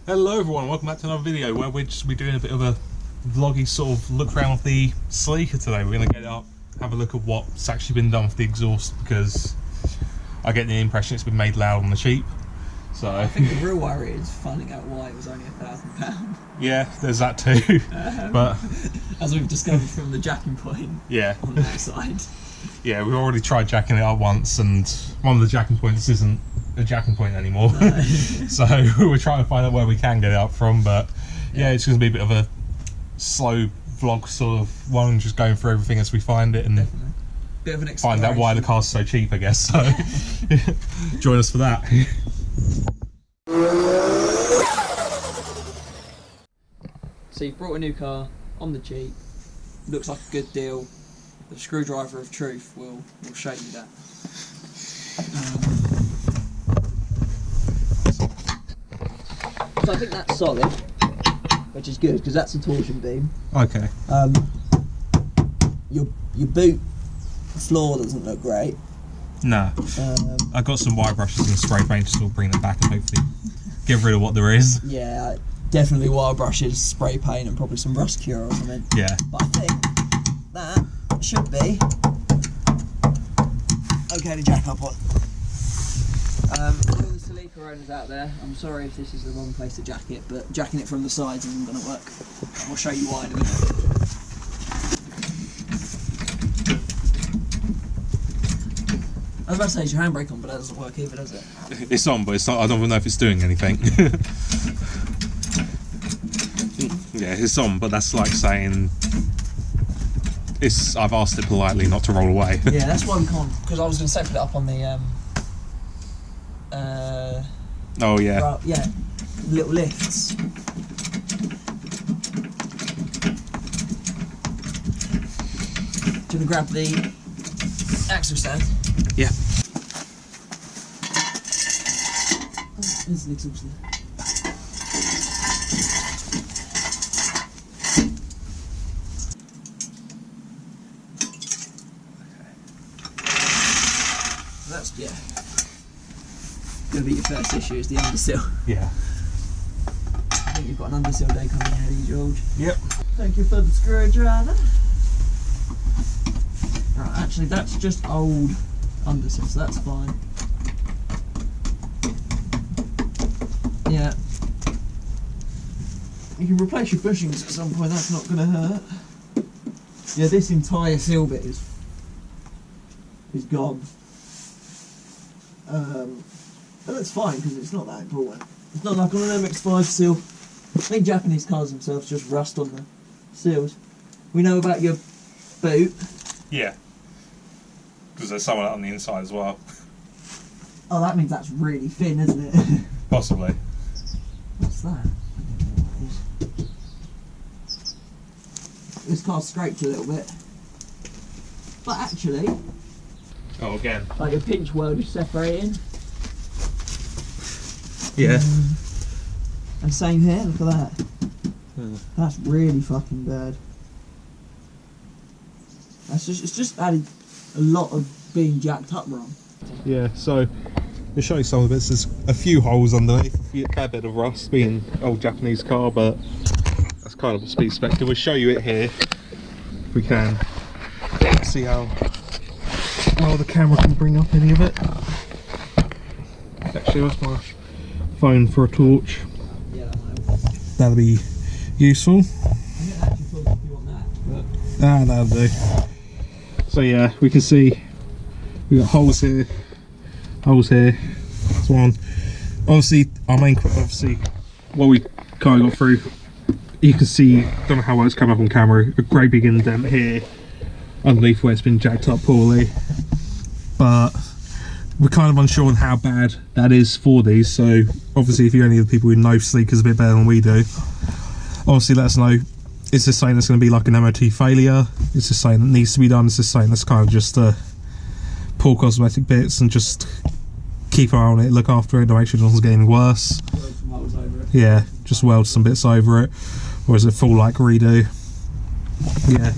Hello everyone, welcome back to another video where we're just be doing a bit of a vloggy sort of look around with the Celica today. We're going to get it up, have a look at what's actually been done with the exhaust, because I get the impression it's been made loud on the cheap. So I think the real worry is finding out why it was only £1,000. Yeah, there's that too. But as we've discovered from the jacking point, yeah, on that side. Yeah, we've already tried jacking it up once, and one of the jacking points isn't a jacking point anymore. No. So we're trying to find out where we can get it up from, but yeah, it's going to be a bit of a slow vlog sort of one, just going through everything as we find it and bit of an find out why the car's so cheap, I guess. So join us for that. So you've brought a new car on the cheap, looks like a good deal. The screwdriver of truth will show you that. So I think that's solid, which is good because that's a torsion beam. Okay. Your boot floor doesn't look great. No. I got some wire brushes and spray paint to still bring them back and hopefully get rid of what there is. Yeah, definitely wire brushes, spray paint, and probably some rust cure or something. Yeah. But I think that should be okay to jack up on. For all the Celica owners out there, I'm sorry if this is the wrong place to jack it, but jacking it from the sides isn't going to work. We'll show you why in a minute. I was about to say, is your handbrake on, but that doesn't work either, does it? It's on, but it's not. I don't even know if it's doing anything. Yeah, it's on, but that's like saying I've asked it politely not to roll away. Yeah, that's why we can't, because I was going to set it up on the oh yeah. well, yeah, little lifts. Do you want to grab the axle stand? Yeah. There's the exhaust there. That's, yeah, going to be your first issue is the undersill. Yeah. I think you've got an undersill day coming ahead of you, George. Yep. Thank you for the screwdriver. Right, actually that's just old undersill, so that's fine. Yeah. You can replace your bushings at some point, that's not going to hurt. Yeah, this entire seal bit is gone. And that's fine because it's not that important. It's not like on an MX-5 seal. I think Japanese cars themselves just rust on the seals. We know about your boot. Yeah. Because there's someone on the inside as well. Oh, that means that's really thin, isn't it? Possibly. What's that? This car's scraped a little bit. But actually, Oh, again. like your pinch weld is separating. Yeah. And same here, look at that. Yeah. That's really fucking bad. It's just added a lot of being jacked up wrong. Yeah, so we'll show you some of it. There's a few holes underneath, a fair bit of rust, being an old Japanese car, but that's kind of what's to be expected. We'll show you it here if we can. See how well the camera can bring up any of it. Actually, that's my phone for a torch. Yeah, That'll be useful. I didn't actually thought if you want that, but That'll do. So yeah, we can see we've got holes here, that's one. Obviously our main, what we kind of got through, you can see, don't know how well it's come up on camera, a great big indent here underneath where it's been jacked up poorly, but we're kind of unsure on how bad that is for these. So obviously if you're any of the people who know Celica's a bit better than we do, obviously let us know. Is this something that's going to be like an MOT failure? Is this something that needs to be done? Is this something that's kind of just poor cosmetic bits and just keep an eye on it, look after it to make sure it doesn't get any worse? weld some holes over it. Yeah, just weld some bits over it. Or is it full like redo? Yeah.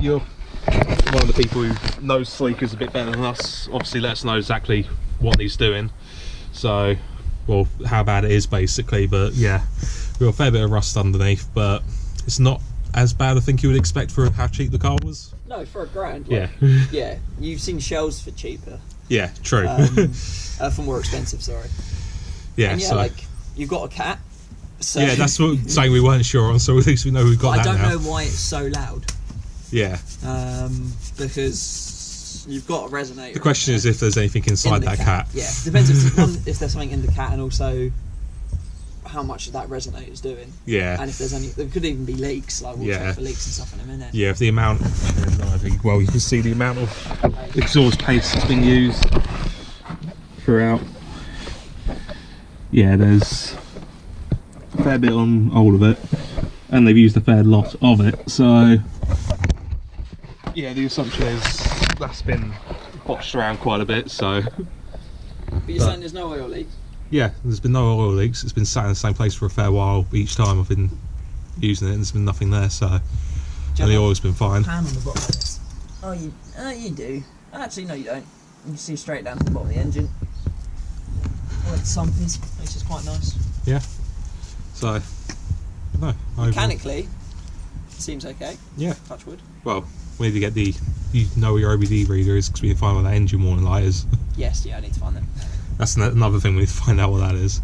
You're one of the people who knows Celica's a bit better than us. Obviously let us know exactly what he's doing. So well, how bad it is basically. But yeah, we've got a fair bit of rust underneath, but it's not as bad I think you would expect for how cheap the car was. No, for £1,000. Yeah. Yeah, you've seen shells for cheaper. Yeah, true. For more expensive, sorry. Yeah, and yeah, so like, you've got a cat. So yeah, that's what saying we weren't sure on, so at least we know we've got that now. I don't know why it's so loud. Yeah. Because you've got a resonator. The question is if there's anything inside that cat. Yeah, depends if there's something in the cat, and also how much that resonator's doing. Yeah. And if there's any, there could even be leaks. Like we'll check for leaks and stuff in a minute. Yeah, if the amount. Well, you can see the amount of exhaust paste that's been used throughout. Yeah, there's a fair bit on all of it, and they've used a fair lot of it. So yeah, the assumption is that's been botched around quite a bit. So. But you're saying there's no oil leaks? Yeah, there's been no oil leaks. It's been sat in the same place for a fair while each time I've been using it, and there's been nothing there. So and the oil's been fine. Pan on the bottom of this. Oh, you do. Actually, no, you don't. You can see straight down to the bottom of the engine. Where the sump is, which is quite nice. Yeah. So, no. Mechanically, it seems okay. Yeah. Touch wood. Well, we need to get the. You know where your OBD reader is because we need to find where that engine warning light is. Yes, yeah, I need to find that. That's another thing we need to find out what that is.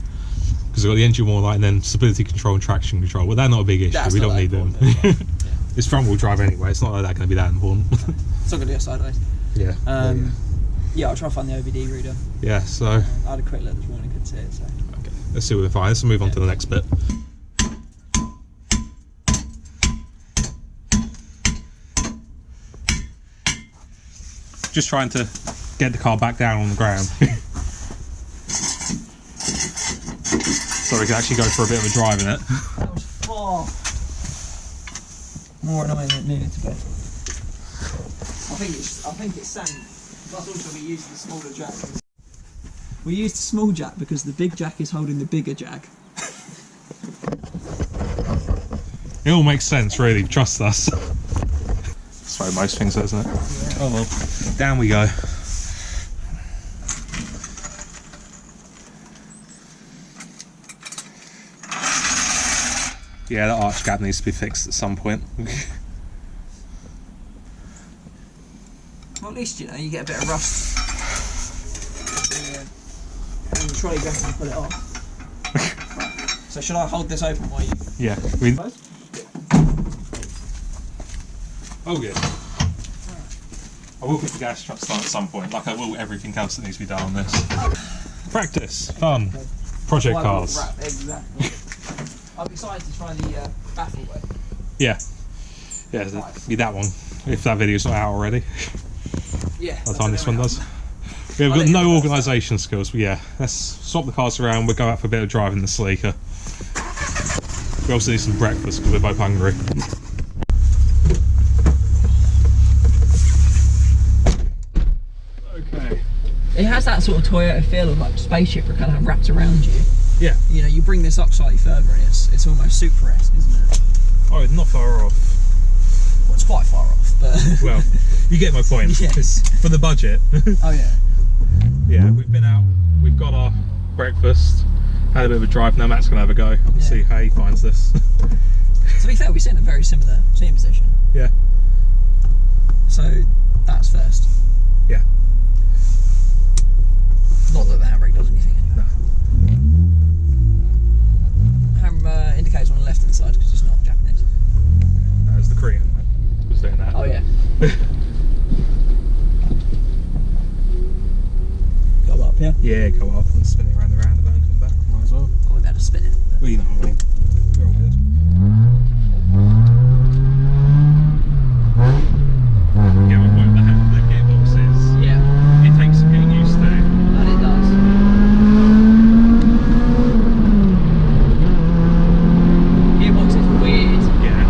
Because we've got the engine warning light and then stability control and traction control. Well, they're not a big issue. We don't need them. Yeah. It's front wheel drive anyway. It's not like that going to be that important. It's not going to go sideways. Yeah. Yeah, I'll try to find the OBD reader. Yeah, so. I had a quick look this morning, couldn't see it. So. Okay, let's see what we find. Let's move on to the next bit. Just trying to get the car back down on the ground. So we can actually go for a bit of a drive in it. That was far more annoying than it needed to be. I think it's sank. Plus also we used the smaller jack. We used the small jack because the big jack is holding the bigger jack. It all makes sense, really. Trust us. That's the way most things, isn't it? Yeah. Oh well. Down we go. Yeah, that arch gap needs to be fixed at some point. Well, at least, you know, you get a bit of rust. And the trolley jack and pull it off. So should I hold this open while you... Yeah. Oh yeah. I will put the gas truck start at some point, like I will everything else that needs to be done on this. Practice, fun, project cars. Exactly. I'm excited to try the baffle way. Yeah. Yeah, be that one. If that video's not out already. Yeah. By the time this one does. Yeah, we've got no organisation skills, but yeah, let's swap the cars around. We'll go out for a bit of driving the Celica. We also need some breakfast because we're both hungry. Okay. It has that sort of Toyota feel of like spaceship kind of wrapped around you. Yeah. You know, you bring this up slightly further and it's almost Supra-esque, isn't it? Oh, not far off. Well, it's quite far off, but... Well, you get my point. Yes. For the budget. Oh yeah. Yeah, we've been out, we've got our breakfast, had a bit of a drive. Now Matt's going to have a go and see how he finds this. To be fair, we sit in a very similar seating position. Yeah. So, that's first. Yeah. Not that the handbrake does anything anyway. No. Indicators on the left hand side because it's not Japanese. That was the Korean that was doing that. Oh yeah. Go up, yeah? Yeah, go up and spin it around the roundabout and come back. Might as well. Oh, we better spin it. Well, you know what I mean. We're all good. Yeah, we'll work the gearboxes. Yeah. It takes some getting used to. And it does. Gearbox is weird. Yeah.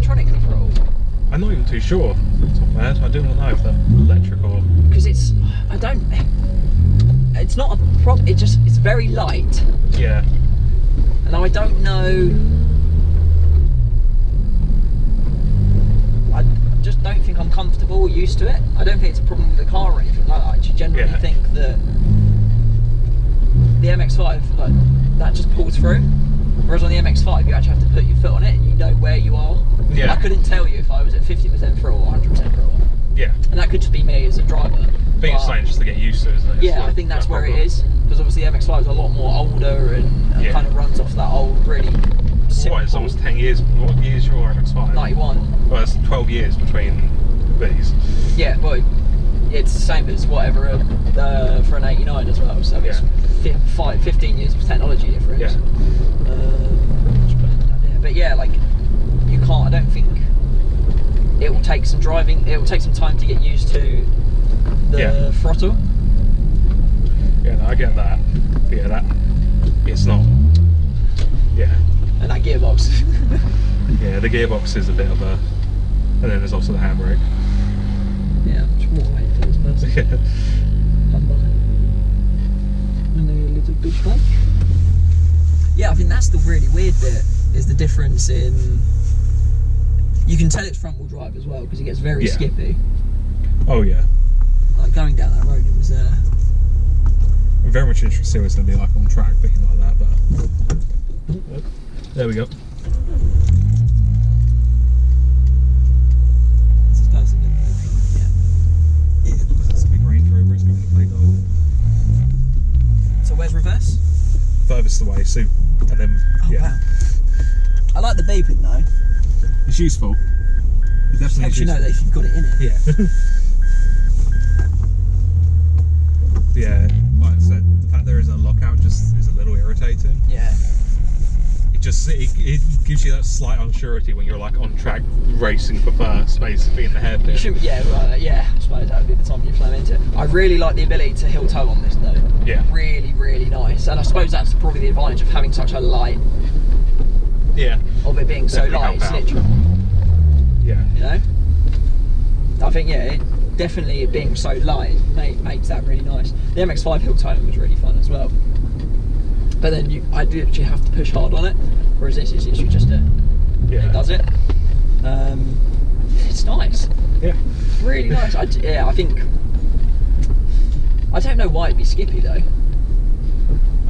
electronic in the throttle? I'm not even too sure. Top of my head. I do not know if they're electric or. Because it's not a problem. It's very light. Yeah. And I don't know. I just don't think I'm comfortable or used to it. I don't think it's a problem with the car or anything like that. I just generally think that the MX-5, like, that just pulls through. Whereas on the MX-5, you actually have to put your foot on it and you know where you are. Yeah. I couldn't tell you if I was at 50% throttle or 100% throttle. Yeah. And that could just be me as a driver. I think it's something just to get used to, isn't it? Yeah, I think that's where it is. Because obviously the MX-5 is a lot more older and kind of runs off that old, really simple... What, it's almost 10 years. What year is your MX-5? 91. Well, it's 12 years between these. Yeah, well, it's the same as whatever for an 89 as well. So it's 15 years of technology difference. Yeah. But yeah, like, you can't, I don't think, it will take some driving, it will take some time to get used to the throttle. Yeah, no, I get that. But yeah, it's not, And that gearbox. Yeah, the gearbox is a bit of a, and then there's also the handbrake. Yeah, just walk away for this person. And a little bit back. Yeah, I think that's the really weird bit, is the difference in, you can tell it's front wheel drive as well, because it gets very skippy. Oh yeah. Like going down that road, it was I'm very much interested to see what it's going to be like on track, being like that, but there we go. That's a big Range Rover, it's going to play goal. So where's reverse? Furthest away, so, and then, wow. I like the beeping though. It's useful. It definitely helps you know that if you've got it in it. Yeah. Yeah, like I said, the fact there is a lockout just is a little irritating. Yeah. It gives you that slight unsurety when you're like on track racing for first, basically in the hairpin. I suppose that would be the time you plumb into it. I really like the ability to heel toe on this though. Yeah. Really, really nice. And I suppose that's probably the advantage of having such a light. Yeah. Of it being so light, it's literal. Yeah. You know? I think definitely it being so light makes that really nice. The MX-5 heel toe was really fun as well. But then I literally have to push hard on it, whereas this is literally just it does it. It's nice. Yeah. Really nice. I think, I don't know why it'd be skippy though. I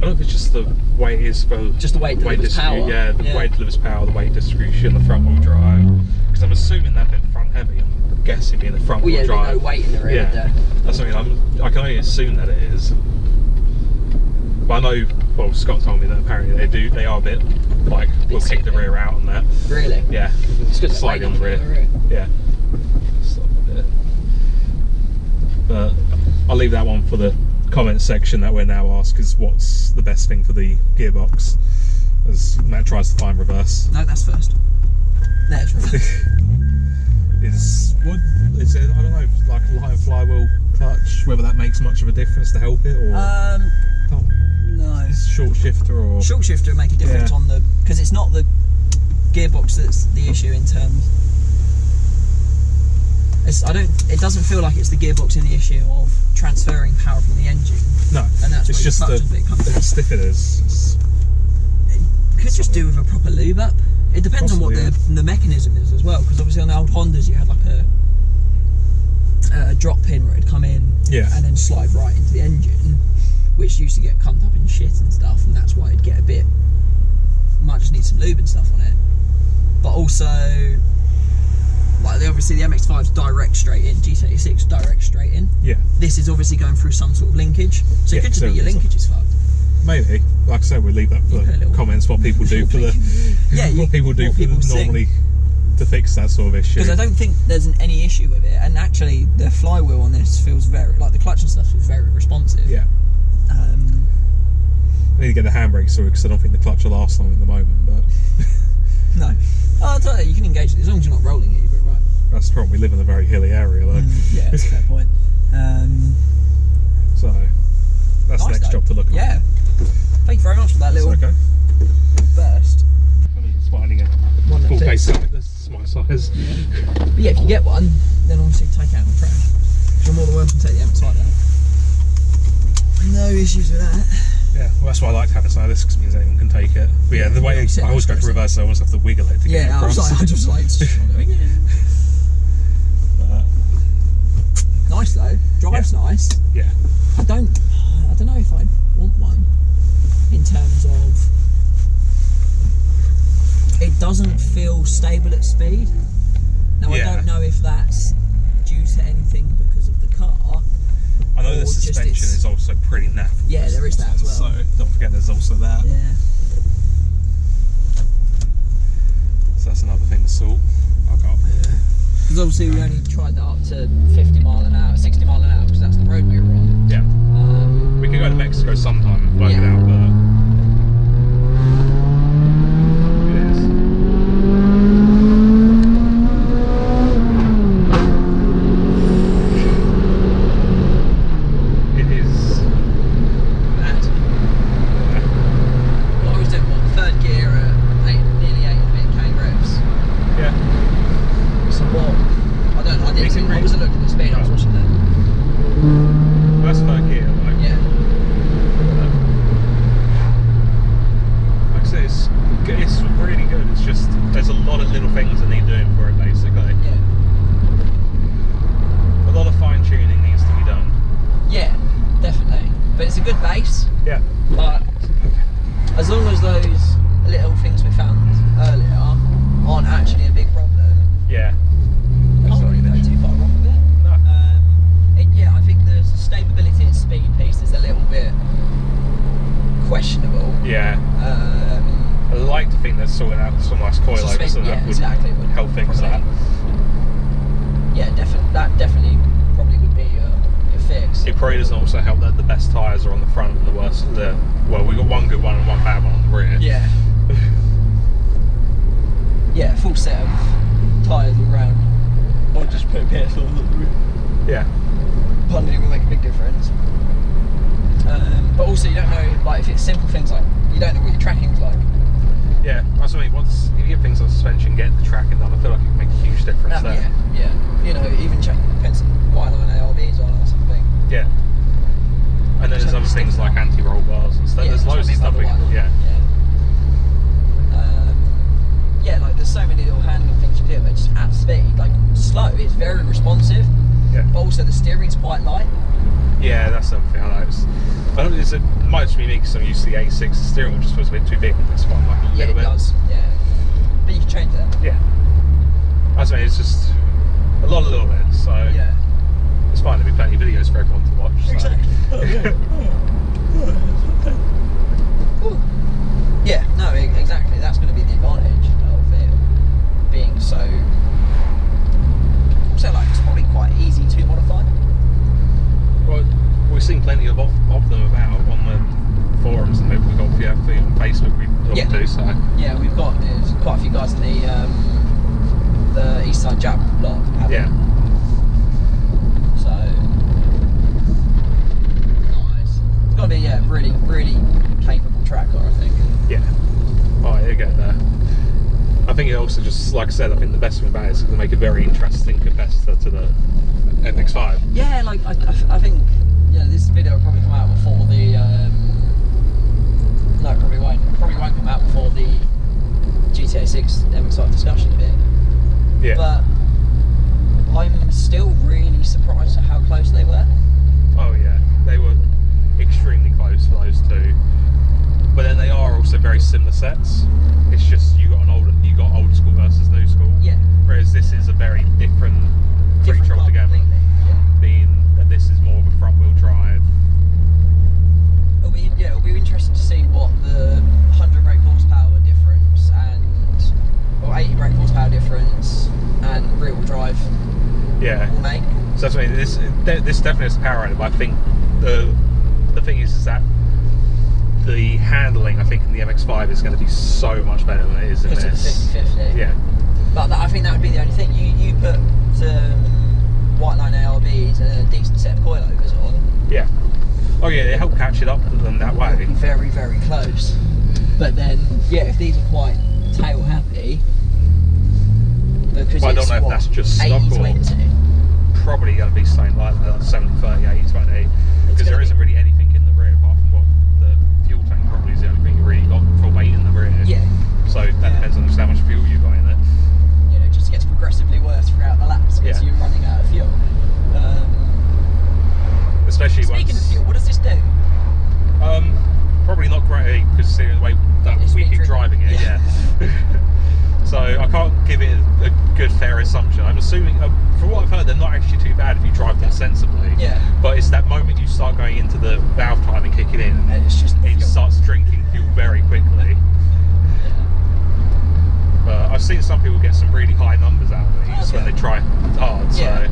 don't know if it's just the way it is for... Just the way it delivers power. Yeah, the way it delivers power, the weight distribution, the front wheel drive. Because I'm assuming that bit front heavy, I'm guessing being the front wheel drive. There's no weight in the rear there. That's something I can only assume that it is. But I know, well, Scott told me that apparently they are a bit, like, we'll kick the rear out on that. Really? Yeah. It's good slightly on the rear. Yeah. Stop a bit. But I'll leave that one for the comment section that we're now asked, because what's the best thing for the gearbox, as Matt tries to find reverse. No, that's first. There's reverse. Is it, I don't know, like a light and flywheel clutch, whether that makes much of a difference to help it, or no. Short shifter, or short shifter would make a difference on the, because it's not the gearbox that's the issue in terms. It doesn't feel like it's the gearbox in the issue of transferring power from the engine. No, and that's it's just the stiff it is. It could just do with a proper lube up. It depends on what the mechanism is as well, because obviously on the old Hondas you had like a drop pin where it'd come in and then slide right into the engine, which used to get cunt up in shit and stuff, and that's why it'd get a bit, might just need some lube and stuff on it. But also, like obviously the MX-5's direct straight in, GT86 direct straight in. Yeah. This is obviously going through some sort of linkage, so it could just be your linkage is fucked. Maybe. Like I said, we'll leave that for the comments, what people do for the what people do for normally to fix that sort of issue. Because I don't think there's any issue with it, and actually the flywheel on this feels very, like the clutch and stuff feels very responsive. Yeah. I need to get the handbrake sorted, because I don't think the clutch will last long at the moment, but no. I'll tell you, you can engage it as long as you're not rolling it, you'll be right. That's the problem, we live in a very hilly area though. Yeah, that's a fair point. So that's the next job to look at. Yeah. Thank you very much for that little burst. I'm finding a full face. This is my side. size. But yeah, if you get one, then obviously take it out on the track. You're more than welcome to take the outside out. No issues with that. Yeah, well, that's why I like having something like this, because it means anyone can take it. But yeah, the way I always go to reverse, I always have to wiggle it to get it across. I was like, it's just not doing it. Nice though, drives nice. Yeah. I don't know if I'd want one in terms of it doesn't feel stable at speed. Now I don't know if that's due to anything because of the car. I know the suspension is also pretty naff. Yeah, there is that as well. So don't forget there's also that. Yeah. So that's another thing to sort. Because obviously we only tried that up to 50 mile an hour, 60 mile an hour, because that's the road we were on. Yeah. We can go to Mexico sometime and work it out, but sorting out some nice coilovers and that would help fix that. Yeah, that definitely probably would be a fix. It probably doesn't also help that the best tyres are on the front and the worst. Well, we got one good one and one bad one on the rear. Yeah. Yeah, full set of tyres all round. Or just put a pair of on the rear. Yeah. Punting will make a big difference. But also you don't know, like if it's simple things like you don't know what your tracking's like. Yeah, that's what I mean. Once you get things on suspension, get the tracking done, I feel like it can make a huge difference there. Yeah. You know, even check depends on white line ARBs on or something. Yeah. And then there's other things like anti-roll bars and stuff. There's loads of stuff we can. Yeah, like there's so many little handling things you do, but just at speed, like slow, it's very responsive. Yeah. But also the steering's quite light. Yeah, that's something I noticed. I don't know, it might just be me because I'm used to the A6. The steering wheel just feels a bit too big on this one, like a little bit. Yeah, it does. Yeah. But you can change that. Yeah. That's what I mean, it's just a lot of little bits, so yeah. It's fine, there'll be plenty of videos for everyone to watch. So. Exactly. Yeah, no, exactly. That's going to be the advantage of it being so like it's probably quite easy to modify. Well, we've seen plenty of them about on the forums and we've got on Facebook we talk to, so yeah, there's quite a few guys in the East Side Jab lot have it. So nice. It's got to be really, really capable track car, I think. Yeah. Oh, you get there. I think it also just, like I said, I think the best thing about it is going to make a very interesting competitor to the MX-5. Yeah, like I think this video will probably come out before the no, it probably won't come out before the GTA 6 MX-5 discussion bit. Yeah. But I'm still really surprised at how close they were. Oh yeah, they were extremely close for those two. But then they are also very similar sets. It's just you got old school versus new school. Yeah. Whereas this is a very different creature altogether. Yeah. Being that this is more of a front wheel drive. It'll be interesting to see what the 100 brake horsepower difference or 80 brake horsepower difference and rear wheel drive will make. So that's what I mean. This definitely has power in it, but I think the thing is that the handling, I think, in the MX-5 is going to be so much better than it is in this. 50-50. Yeah. But I think that would be the only thing. You put white line ARBs and a decent set of coilovers on. Yeah. Oh yeah, it helped catch it up to them that way. Very, very close. But then, if these are quite tail happy, the because I don't know if that's just stock 80/20. Probably going to be something like that, 70/30, 80/20, because there isn't really anything in the rear apart from what the fuel tank probably is the only thing you really got for weight in the rear. Yeah. So that depends on just how much fuel you got in it. You know, it just gets progressively worse throughout the laps because you're running out of fuel. Especially speaking of fuel, what does this do? Probably not great considering the way that we keep driving it. Yeah. So I can't give it a good fair assumption. I'm assuming, from what I've heard, they're not actually too bad if you drive them sensibly. Yeah. But it's that moment you start going into the valve timing kicking in, and it's just it starts drinking fuel very quickly. But I've seen some people get some really high numbers out of these when they try hard. So.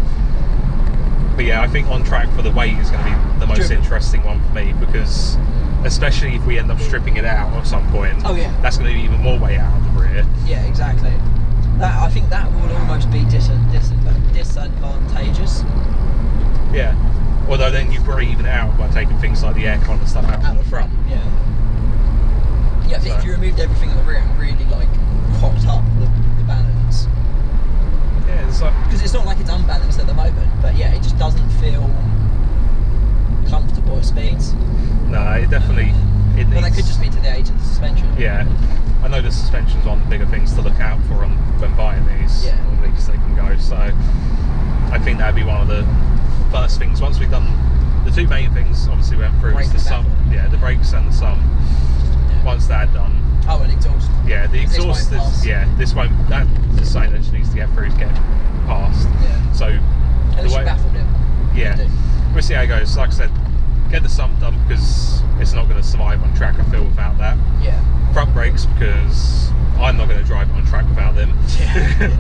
But yeah, I think on track for the weight is going to be the most interesting one for me, because especially if we end up stripping it out at some point, that's going to be even more weight out of the rear. Yeah, exactly. I think that would almost be disadvantageous. Yeah. Although then you probably even it out by taking things like the aircon and stuff out the front. Yeah. Yeah, I think if you removed everything on the rear and really like cocked up the balance. Yeah, it's like, because it's not like it's unbalanced at the moment, but yeah, it just doesn't feel comfortable at speeds. No, it definitely. But that could just be to the age of the suspension. Yeah, I know the suspension's one of the bigger things to look out for when buying these. Yeah. Or at least they can go. So I think that'd be one of the first things once we've done the two main things. Obviously, we went through is the sum. Yeah, the brakes and the sum. Yeah. Once that's done. Oh, and exhaust. Yeah, the exhaust is. Yeah, this won't. That's the sign that just needs to get through to get past. Yeah. So the way baffled it. Yeah, we'll see how it goes. Like I said, get the sump done because it's not going to survive on track, I feel, without that. Yeah. Front brakes because I'm not going to drive it on track without them. Yeah.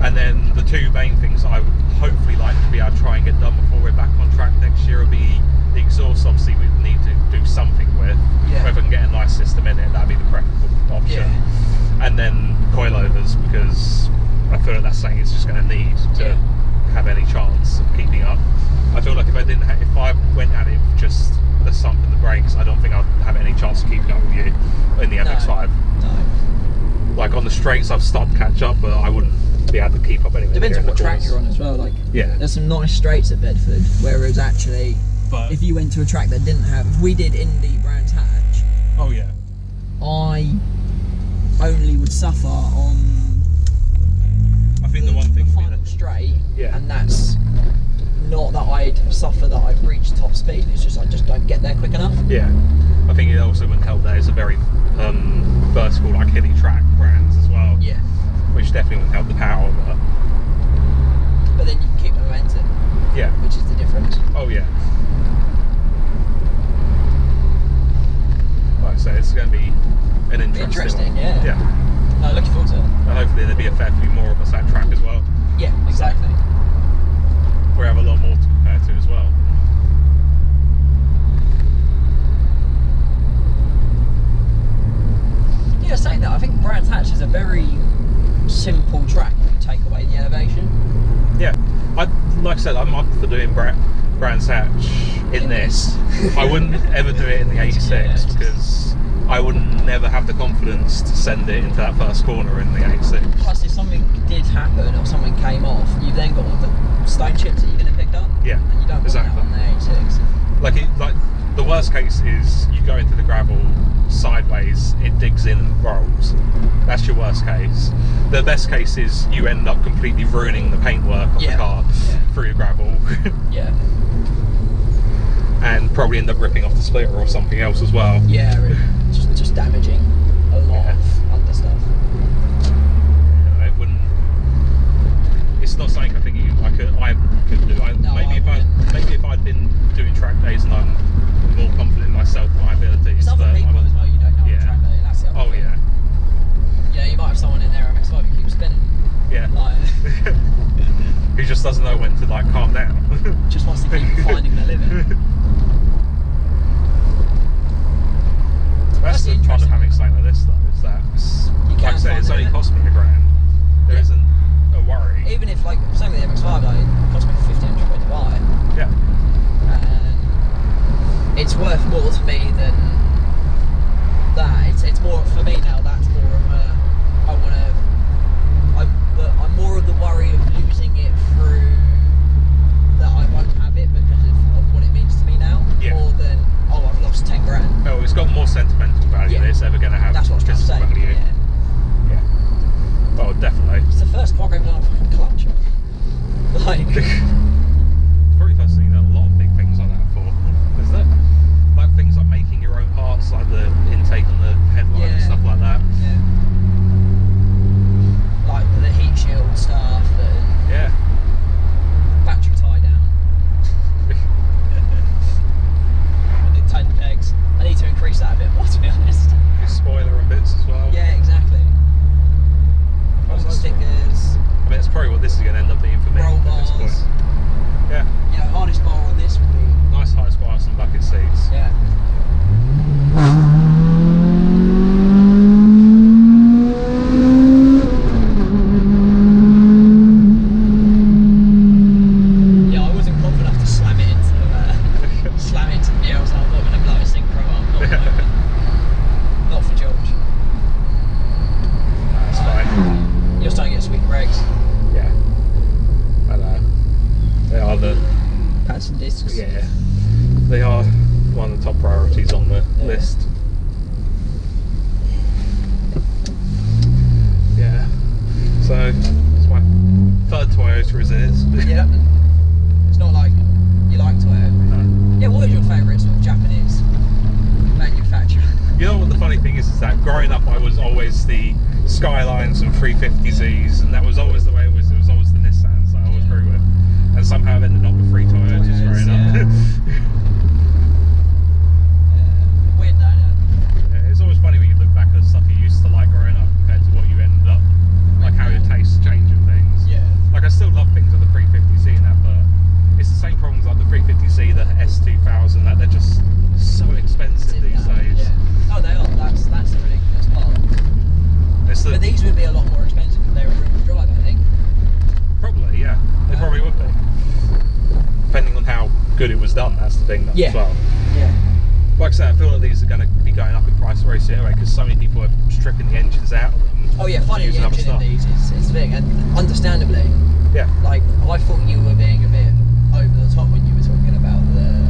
And then the two main things I would hopefully like to be able to try and get done before we're back on track next year will be the exhaust. Obviously, we need to do something with. Yeah. Whether we can get a nice system in it, that'd be the preferable option. Yeah. And then coilovers, because I feel like that's something it's just going to need to have any chance of keeping up. I feel like if I went at it with just the sump and the brakes, I don't think I'd have any chance of keeping up with you in the MX-5. No. Like on the straights, I've started to catch up, but I wouldn't be able to keep up anyway. Depends on what track you're on as well. Like, there's some nice straights at Bedford, whereas actually, if you went to a track that didn't have, if we did Indy Brands Hatch. Oh yeah. I only would suffer on. I think the one thing final straight, and that's not that I'd suffer that I've reached top speed. It's just I just don't get there quick enough. Yeah, I think it also wouldn't help that it's a very vertical, like hilly track brands as well. Yeah, which definitely wouldn't help the power, but then you can keep the momentum. Yeah, which is the difference. Oh yeah. Like I say, it's going to be an interesting one. Yeah. No, looking forward to it. And hopefully there'll be a fair few more of us at track as well. Yeah, exactly. So we have a lot more to compare to as well. Yeah, saying that, I think Brands Hatch is a very simple track if you take away the elevation. Yeah, like I said, I'm up for doing Brands Hatch in this. I wouldn't ever do it in the 86 because I would never have the confidence to send it into that first corner in the 86. Plus, if something did happen or something came off, you've then got all the stone chips that you're going to pick up. Yeah, and you don't want that on the 86. Like the worst case is you go into the gravel sideways, it digs in and rolls. That's your worst case. The best case is you end up completely ruining the paintwork of the car through the gravel. Yeah. And probably end up ripping off the splitter or something else as well. Yeah, just damaging a lot of under stuff. Yeah, it wouldn't. It's not something I think I could do. Maybe if I'd been doing track days and I'm more confident in myself, my abilities. There's other people as well you don't know on track day. That's the other thing. Yeah. Yeah, you might have someone in there MX-5 who keeps spinning. Yeah. Like, who just doesn't know when to like calm down. Just wants to keep finding their limit. That's the fun of having something like this though, is that like I say, it's only cost me £1,000. There isn't a worry. Even if like same with the MX-5, like, it cost me £1,500 to buy. Yeah. And it's worth more to me than that. It's more for me now. That's more of a car going down a fucking clutch. Like, it's probably first thing that a lot of big things like that for. Is that like things like making your own parts, like the intake on the headlight and stuff like that. Yeah. Like the heat shield stuff. And Yeah. battery tie down. I did tighten the pegs. I need to increase that a bit more, to be honest. Your spoiler and bits as well. Yeah, exactly. All the stickers. I mean, it's probably what this is going to end up being for me Roll at this bars. point. Yeah. You know, hardest bar on this would be. Nice high spikes and bucket seats. Yeah. Yeah, I wasn't confident enough to slam it into Neil, so I'm not going to blow a synchro up. Not, at the moment. Not for George. That's fine. You're starting to get sweet brakes. Yeah. I know. They are the. Pads and discs. Yeah. They are one of the top priorities on the list. Yeah. So it's my third Toyota as it is. Yeah. It's not like you like Toyota. No. Yeah, what is your favourite sort of Japanese manufacturer? You know what the funny thing is that growing up I was always the Skylines and 350Zs, and that was always the way it was. It was always the Nissans that I always grew with. And somehow I've ended up with 3 Toyotas growing up. Weird though, isn't it? Yeah, it's always funny when you look back at stuff you used to like growing up compared to what you ended up, like how your tastes change and things. Yeah. Like I still love things like the 350Z and that, but it's the same problems like the 350Z, the S2000, that they're just so expensive these days. Yeah. Oh, they are. That's the ridiculous part. But these would be a lot more expensive if they were rear-wheel drive, I think. Probably, yeah. They probably would be. Depending on how good it was done, that's the thing as well. Yeah. Like I said, I feel like these are going to be going up in price very soon anyway, because so many people are stripping the engines out of them. Oh yeah, funny the engine in these is the thing, and understandably. Yeah. Like, I thought you were being a bit over the top when you were talking about the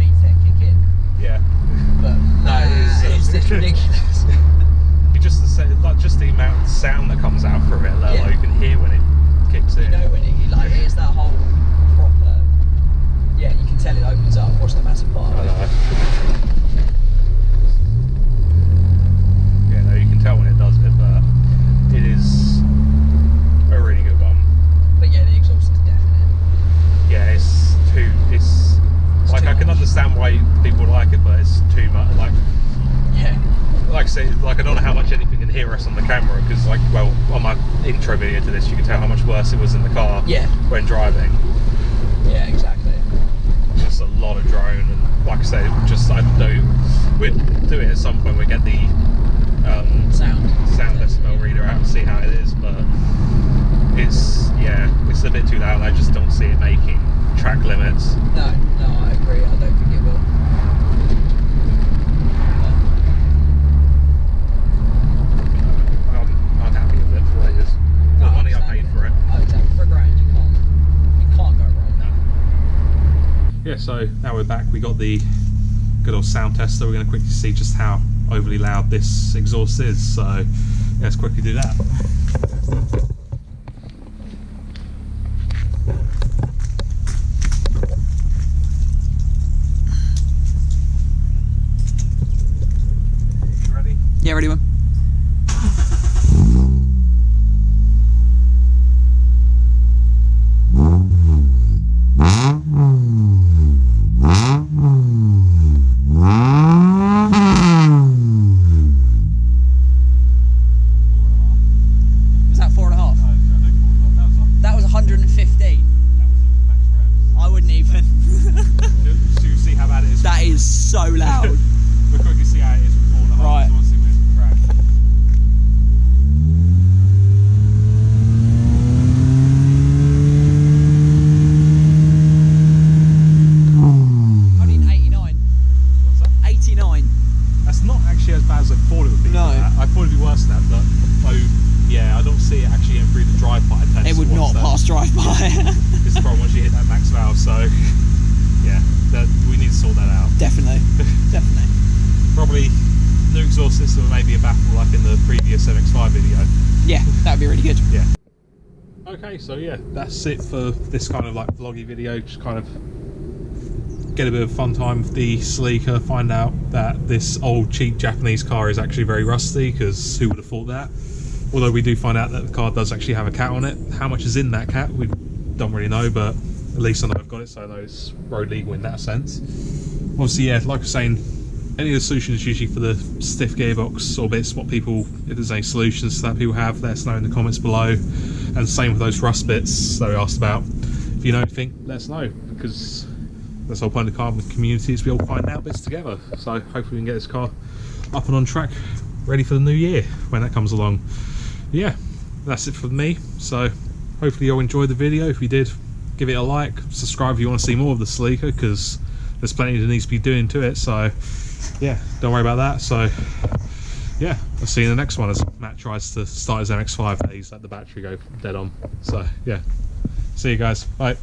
VTEC kick-in. Yeah. But it's just ridiculous. You just the amount of sound that comes out from it, like you can hear when it kicks in. You know when it's that whole proper. Yeah, you can tell it opens up. Watch the massive part. I know. Yeah, no, you can tell when it does it, but it is a really good one. But yeah, the exhaust is definite. Yeah, it's like I can understand why people like it, but it's too much. Like, yeah. Like I say, like I don't know how much anything can hear us on the camera, because like, well, on my intro video to this, you can tell how much worse it was in the car. Yeah. When driving. Yeah, exactly. Just a lot of drone, and like I say, we'd do it at some point. We get the sound decibel reader out and see how it is, but it's a bit too loud. I just don't see it making track limits. No, I agree. I don't think it will. I'm happy with it for what it is. For the money I paid for it. Oh, exactly. For $1,000, you can't go wrong. No. Yeah, so now we're back. We got the good old sound tester. We're going to quickly see just how overly loud this exhaust is. So let's quickly do that. You ready? Yeah, ready, one. Was that 4.5? That was 115. I wouldn't even. So you see how bad it is. That is so loud. We'll quickly see how it is with 4.5. Right. So we'll see when it's crashed. Only an 89. What's that? 89. That's not actually as bad as I thought it would be. No. I thought it'd be worse than that, but yeah, I don't see it actually getting through the drive-by test. It would not pass drive-by. It's the problem once you hit that max valve, so yeah, we need to sort that out. Definitely. Definitely. Probably new exhaust system, maybe a baffle like in the previous MX-5 video. Yeah, that would be really good. Yeah. Okay, so yeah, that's it for this kind of like vloggy video. Just kind of get a bit of fun time with the Celica, find out that this old cheap Japanese car is actually very rusty, because who would have thought that? Although we do find out that the car does actually have a cat on it. How much is in that cat, we don't really know, but at least I know I've got it, so I know it's road legal in that sense. Obviously, yeah, like I was saying, any of the solutions usually for the stiff gearbox or bits, what people, if there's any solutions that people have, let us know in the comments below. And same with those rust bits that we asked about. If you know anything, let us know, because that's the whole point of the car community, is we all find out bits together. So hopefully we can get this car up and on track, ready for the new year when that comes along. Yeah, that's it for me. So hopefully you'll enjoy the video. If you did, give it a like, subscribe if you want to see more of the Celica, because there's plenty that needs to be doing to it. So yeah, don't worry about that. So yeah, I'll see you in the next one as Matt tries to start his MX-5 that he's let the battery go dead on. So yeah, see you guys, bye.